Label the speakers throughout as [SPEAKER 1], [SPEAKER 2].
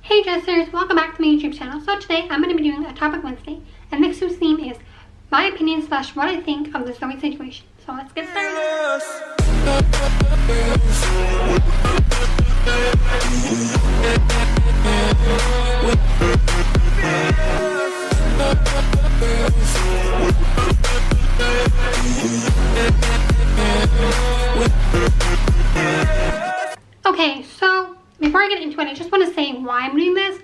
[SPEAKER 1] Hey Jesters, welcome back to my YouTube channel. So today I'm going to be doing a Topic Wednesday, and next week's theme is my opinion / what I think of the Zoe situation. So let's get started. Okay, so before I get into it, I just want to say why I'm doing this.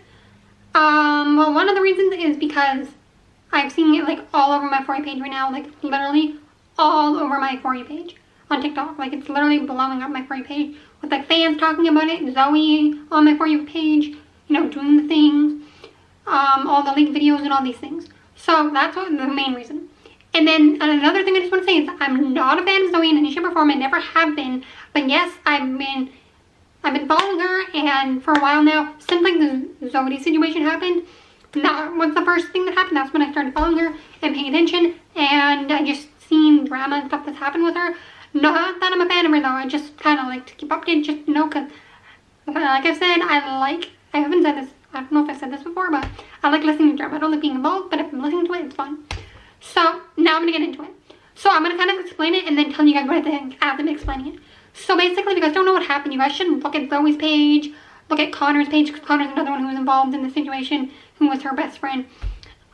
[SPEAKER 1] Well, one of the reasons is because I've seen it like all over my For You page right now, like literally all over my For You page on TikTok. Like it's literally blowing up my For You page with like fans talking about it, Zoe on my For You page, you know, doing the things, all the leaked videos and all these things. So that's what the main reason. And then another thing I just want to say is I'm not a fan of Zoe in any shape or form. I never have been. But yes, I've been following her, and for a while now, since like the Zoe situation happened, that was the first thing that happened. That's when I started following her and paying attention, and I just seen drama and stuff that's happened with her. Not that I'm a fan of her though, I just kind of like to keep updated, just to know, because like I said, I haven't said this, I don't know if I've said this before, but I like listening to drama. I don't like being involved, but if I'm listening to it, it's fun. So now I'm going to get into it. So I'm going to kind of explain it and then tell you guys what I think after explaining it. So basically, if you guys don't know what happened, you guys should look at Zoe's page, look at Connor's page, because Connor's another one who was involved in the situation, who was her best friend.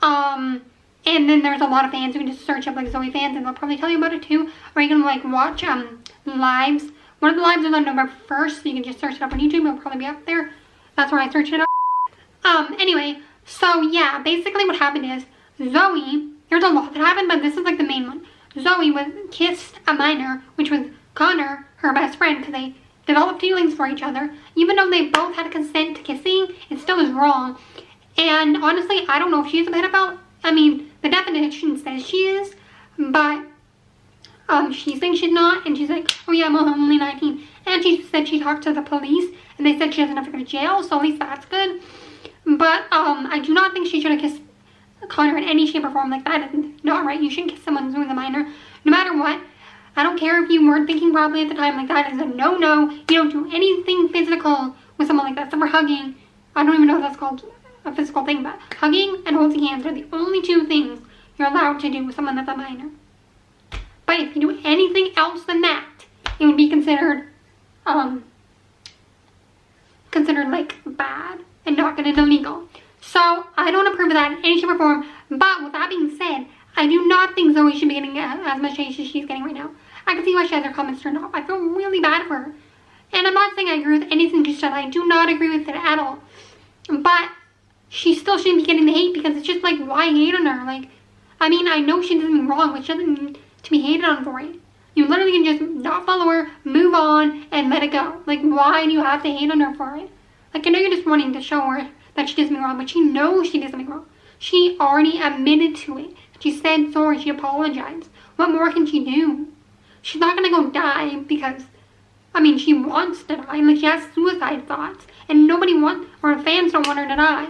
[SPEAKER 1] And then there's a lot of fans who can just search up like Zoe fans, and they'll probably tell you about it too. Or you can like watch lives. One of the lives is on November 1st, so you can just search it up on YouTube. It'll probably be up there. That's where I searched it up. Anyway, so yeah, basically what happened is Zoe, there's a lot that happened, but this is like the main one. Zoe kissed a minor, which was Connor, her best friend, because they developed feelings for each other. Even though they both had consent to kissing, it still is wrong. And honestly, I don't know if she's a pedophile. I mean, the definition says she is, but she thinks she's not, and she's like, oh yeah, I'm only 19. And she said she talked to the police, and they said she doesn't have to go to jail, so at least that's good. But I do not think she should have kissed Connor in any shape or form. Like, that is not right. You shouldn't kiss someone who's a minor, no matter what. I don't care if you weren't thinking properly at the time. Like, that is a no-no. You don't do anything physical with someone like that, except for hugging. I don't even know if that's called a physical thing, but hugging and holding hands are the only two things you're allowed to do with someone that's a minor. But if you do anything else than that, it would be considered like bad and not considered illegal. So I don't approve of that in any shape or form. But with that being said, I do not think Zoe should be getting as much hate as she's getting right now. I can see why she has her comments turned off. I feel really bad for her. And I'm not saying I agree with anything she said. I do not agree with it at all. But she still shouldn't be getting the hate, because it's just like, why hate on her? Like, I mean, I know she did something wrong, but she doesn't need to be hated on for it. You literally can just not follow her, move on, and let it go. Like, why do you have to hate on her for it? Like, I know you're just wanting to show her that she did something wrong, but she knows she did something wrong. She already admitted to it. She said sorry, she apologized. What more can she do? She's not gonna go die because, I mean, she wants to die. Like, she has suicide thoughts, and nobody wants, or the fans don't want her to die.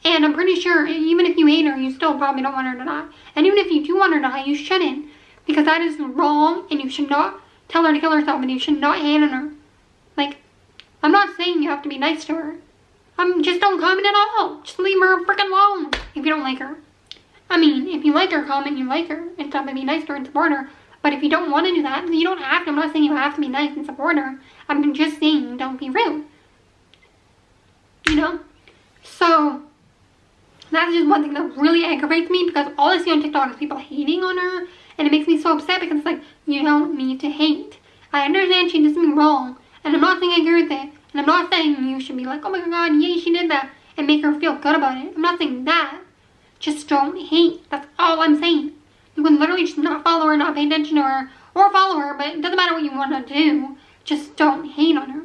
[SPEAKER 1] And I'm pretty sure, even if you hate her, you still probably don't want her to die. And even if you do want her to die, you shouldn't, because that is wrong, and you should not tell her to kill herself, and you should not hate on her. Like, I'm not saying you have to be nice to her. Just don't comment at all. Just leave her freaking alone if you don't like her. I mean, if you like her, comment you like her and stuff, and be nice to her and support her. But if you don't want to do that, you don't have to. I'm not saying you have to be nice and support her. I'm just saying don't be rude. You know? So, that's just one thing that really aggravates me, because all I see on TikTok is people hating on her, and it makes me so upset, because it's like, you don't need to hate. I understand she did something wrong, and I'm not saying I agree with it, and I'm not saying you should be like, oh my god, yay, she did that, and make her feel good about it. I'm not saying that. Just don't hate. That's all I'm saying. You can literally just not follow her, not pay attention to her, or follow her, but it doesn't matter what you want to do. Just don't hate on her.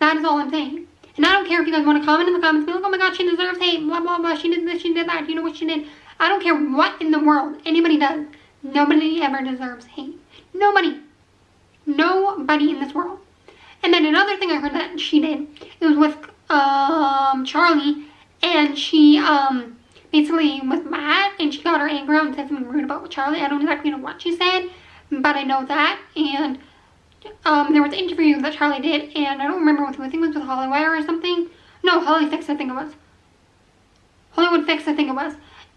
[SPEAKER 1] That is all I'm saying. And I don't care if you guys want to comment in the comments, be like, oh my god, she deserves hate, blah, blah, blah, she did this, she did that, do you know what she did? I don't care what in the world anybody does. Nobody ever deserves hate. Nobody. Nobody in this world. And then another thing I heard that she did, it was with Charlie, and she basically was mad, and she got her anger out and said something rude about Charlie. I don't exactly know what she said, but I know that. And there was an interview that Charlie did, and I don't remember what, I think it was with Holly Wire or something, No, Holly Fix, I think it was. Hollywood Fix, I think it was.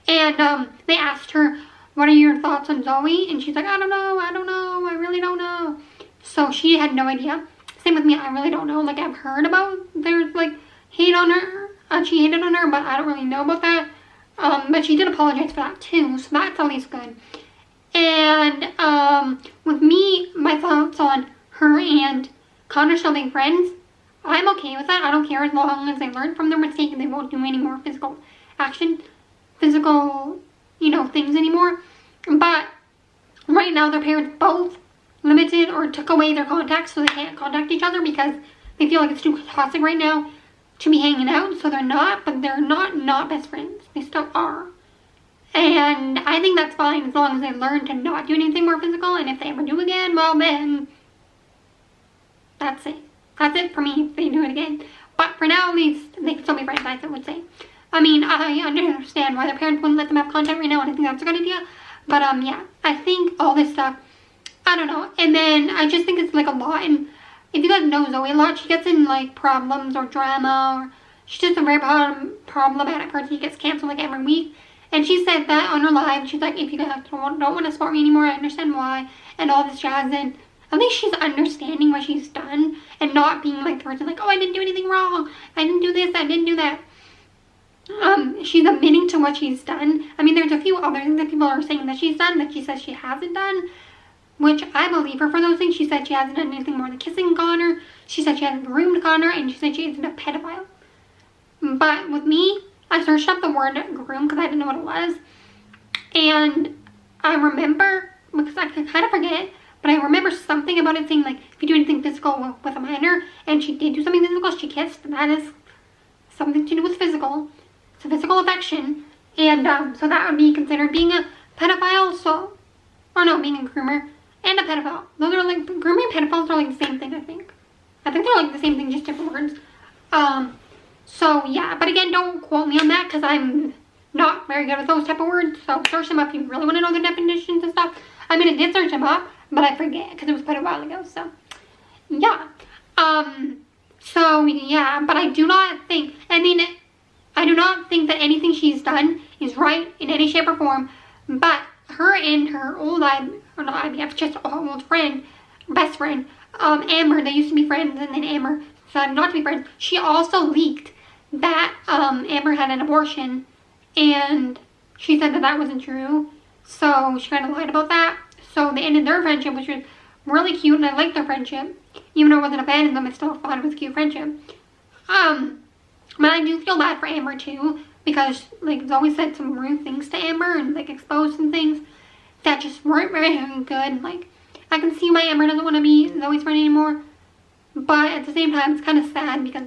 [SPEAKER 1] And they asked her, what are your thoughts on Zoe? And she's like, I don't know, I really don't know. So she had no idea. Same with me, I really don't know. Like, I've heard about there's like hate on her. She hated on her, but I don't really know about that. But she did apologize for that too, so that's at least good. And with me, my thoughts on her and Connor still being friends, I'm okay with that. I don't care as long as they learn from their mistake and they won't do any more physical action, physical, things anymore. But right now, their parents both limited or took away their contacts, so they can't contact each other because they feel like it's too toxic right now to be hanging out. So they're not, but they're not best friends. They still are. And I think that's fine as long as they learn to not do anything more physical. And if they ever do again, well then, that's it. That's it for me if they do it again. But for now, at least, they can still be friends, I would say. I mean, I understand why their parents wouldn't let them have contact right now, and I think that's a good idea. But yeah, I think all this stuff, I don't know. And then I just think it's like a lot. And if you guys know Zoe a lot, she gets in like problems or drama, or she's just a very problematic person. She gets canceled like every week. And she said that on her live. She's like, if you guys don't want to support me anymore, I understand why, and all this jazz. And at least she's understanding what she's done and not being like the person like, oh, I didn't do anything wrong. I didn't do this. I didn't do that. She's admitting to what she's done. I mean, there's a few other things that people are saying that she's done that she says she hasn't done, which I believe her for those things. She said she hasn't done anything more than kissing Connor. She said she hasn't groomed Connor, and she said she isn't a pedophile. But with me, I searched up the word groom because I didn't know what it was. And I remember, because I kind of forget, but I remember something about it saying, like, if you do anything physical with a minor, and she did do something physical, she kissed, that is something to do with physical. It's a physical affection. And so that would be considered being a pedophile, so, or no, being a groomer and a pedophile. Those are like, groomer and pedophiles are like the same thing, I think. I think they're like the same thing, just different words. So yeah, but again, don't quote me on that because I'm not very good with those type of words. So search them up if you really want to know the definitions and stuff. I mean, I did search them up, but I forget because it was quite a while ago. So yeah, so yeah, but I do not think. I mean, I do not think that anything she's done is right in any shape or form. But her and her old IVF, just old friend, best friend, Amber. They used to be friends, and then Amber decided not to be friends. She also leaked that Amber had an abortion, and she said that that wasn't true, so she kind of lied about that. So they ended their friendship, which was really cute, and I liked their friendship. Even though I wasn't a fan of them, I still thought it was a cute friendship. But I do feel bad for Amber too, because like Zoe said some rude things to Amber and like exposed some things that just weren't very good. Like, I can see why Amber doesn't want to be Zoe's friend anymore, but at the same time it's kind of sad because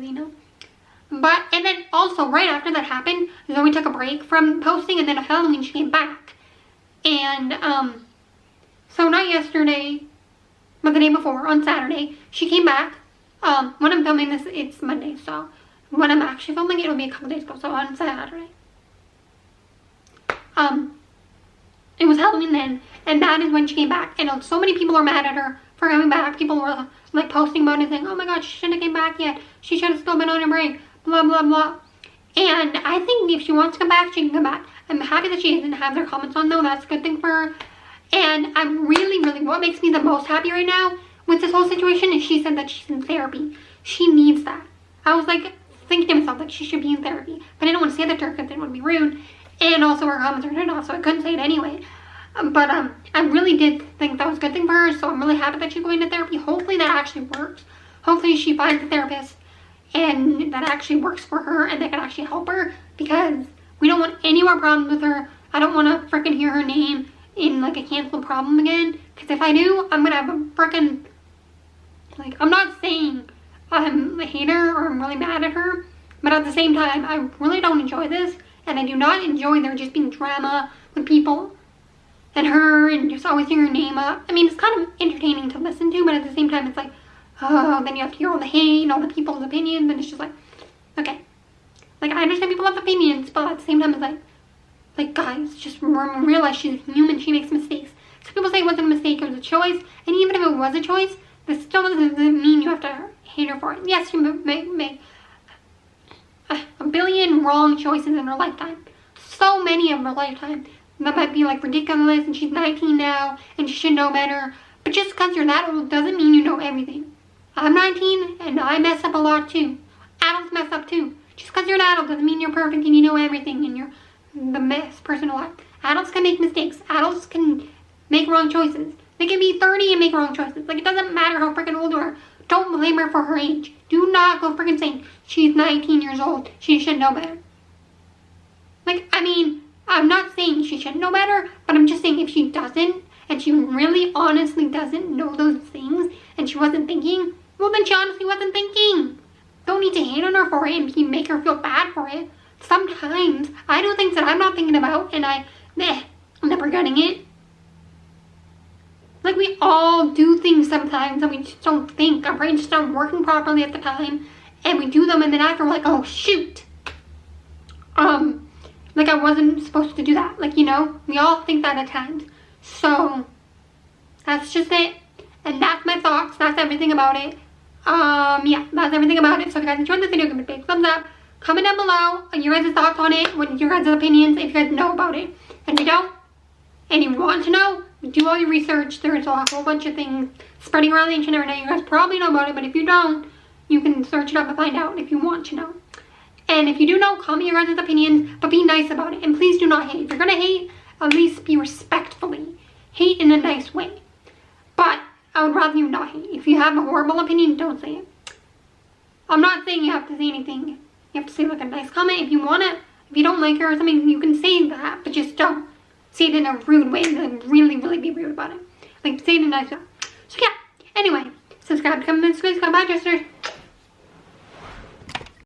[SPEAKER 1] But, and then also, right after that happened, Zoe took a break from posting, and then on Halloween she came back. And, so not yesterday, but the day before, on Saturday, she came back. When I'm filming this, it's Monday, so when I'm actually filming it, it'll be a couple days ago, so on Saturday. It was Halloween then, and that is when she came back. And so many people are mad at her for coming back. People were, like, posting about it, saying, oh my god, she shouldn't have came back yet. She should have still been on a break. Blah, blah, blah. And I think if she wants to come back, she can come back. I'm happy that she didn't have their comments on, though. That's a good thing for her. And I'm really, what makes me the most happy right now with this whole situation is she said that she's in therapy. She needs that. I was, like, thinking to myself, like, she should be in therapy. But I didn't want to say that to her because I didn't want to be rude. And also her comments are turned off, so I couldn't say it anyway. But I really did think that was a good thing for her, so I'm really happy that she's going to therapy. Hopefully that actually works. Hopefully she finds a therapist and that actually works for her and that can actually help her, because we don't want any more problems with her. I don't want to freaking hear her name in like a canceled problem again, because if I do, I'm gonna have a freaking, like, I'm not saying I'm a hater or I'm really mad at her, but at the same time I really don't enjoy this, and I do not enjoy there just being drama with people and her and just always hearing her name up. I mean, it's kind of entertaining to listen to, but at the same time it's like, oh, then you have to hear all the hate and all the people's opinions, and it's just like, okay. Like, I understand people have opinions, but at the same time, it's like guys, just realize she's human, she makes mistakes. So people say it wasn't a mistake, it was a choice, and even if it was a choice, that still doesn't mean you have to hate her for it. Yes, you may making wrong choices in her lifetime. So many of her lifetime that might be like ridiculous, and she's 19 now and she should know better. But just because you're that old doesn't mean you know everything. I'm 19 and I mess up a lot too. Adults mess up too. Just because you're an adult doesn't mean you're perfect and you know everything and you're the best person alive. Adults can make mistakes. Adults can make wrong choices. They can be 30 and make wrong choices. Like, it doesn't matter how freaking old you are. Don't blame her for her age. Do not go freaking saying she's 19 years old. She should know better. Like, I mean, I'm not saying she should know better, but I'm just saying if she doesn't, and she really honestly doesn't know those things, and she wasn't thinking, well, then she honestly wasn't thinking. Don't need to hate on her for it and make her feel bad for it. Sometimes I do things that I'm not thinking about, and I'm never getting it. Like, we all do things sometimes and we just don't think. Our brains just aren't working properly at the time, and we do them, and then after we're like, oh shoot. Like, I wasn't supposed to do that. Like, you know, we all think that at times. So, that's just it. And that's my thoughts. That's everything about it. Yeah, that's everything about it. So if you guys enjoyed this video, give it a big thumbs up. Comment down below your guys' thoughts on it. What your guys' opinions, if you guys know about it. And if you don't, and you want to know, do all your research. There's a whole bunch of things spreading around the internet right now. You guys probably know about it, but if you don't, you can search it up and find out if you want to know. And if you do know, comment your guys' opinions, but be nice about it. And please do not hate. If you're going to hate, at least be respectfully. Hate in a nice way. But I would rather you not hate. If you have a horrible opinion, don't say it. I'm not saying you have to say anything. You have to say like a nice comment. If you want to, if you don't like her or something, you can say that. But just don't say it in a rude way. Like, really, really be rude about it. Like, say it in a nice way. So yeah, anyway, subscribe, comment, subscribe, bye, Jesters.